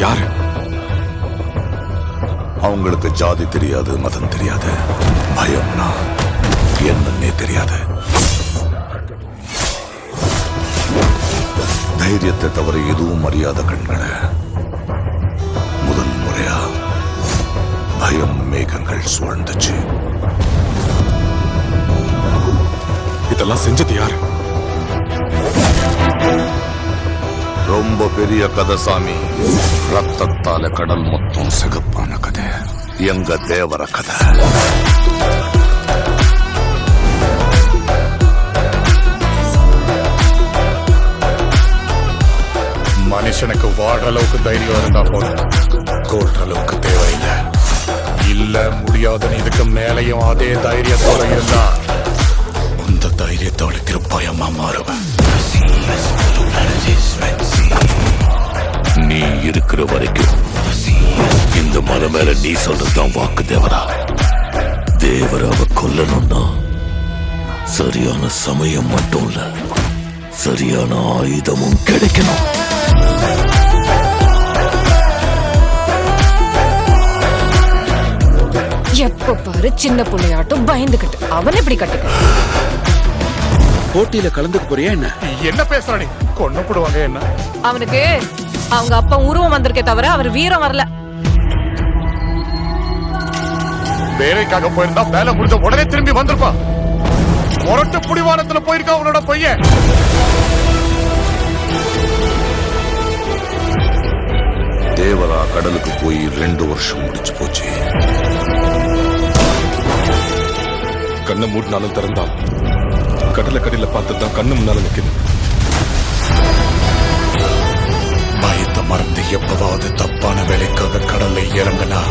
யாரு? அவங்களுக்கு ஜாதி தெரியாது, மதம் தெரியாது, பயம்னா என்னன்னே தெரியாது. தைரியத்தை தவிர எதுவும் அறியாத கண்களை முதல் முறையா பயம் மேகங்கள் சூழ்ந்துச்சு. இதெல்லாம் செஞ்சது யாரு? ரொம்ப பெரிய கதை சாமி. ரத்தத்தால கடல் மொத்தம் சிகப்பான கதை. எங்க தேவர கதை. மனுஷனுக்கு வாடுற அளவுக்கு தைரியம் இருந்தா போதும், கோடுற அளவுக்கு தேவையில்லை. இல்ல முடியாதுன்னு இதுக்கு மேலையும் அதே தைரியத்தோட இருந்தா அந்த தைரியத்தோட திருப்பயமா மாறுவேன். நீ இருக்கிற வரைக்கும் இந்த மலை மேல நீ சொல்றதுதான் வாக்கு தேவரா. தேவராவை கொல்லணும்னா சரியான சமயம் மட்டும் இல்ல, சரியான ஆயுதமும் கிடைக்கணும். எப்ப பாரு சின்ன பிள்ளையாட்டும் பயந்துகிட்டு அவன் எப்படி கட்டுக்க? போட்டியில கலந்துக்க போறியா என்ன? என்ன பேசுற நீ? கொண்டு போடுவாங்க என்ன? அவனுக்கு அவங்க அப்பா உருவம் வந்திருக்கே தவிர அவர் வீரம் வரல. வேலைக்காக போயிருந்தா வேலை முடிஞ்ச உடனே திரும்பி வந்திருப்பான். முரட்டு புடிவானத்துல போயிருக்கா அவனோட பையன். தேவரா கடலுக்கு போய் 2 வருஷம் முடிச்சு போச்சு. கண்ணை மூடினாலும் திறந்தாலும் கடலை கடையில பார்த்துதான் கண்ணு முன்னால நிக்குது. பயத்தை மறந்து எப்பவாவது தப்பான வேலைக்காக கடல்ல இறங்கினா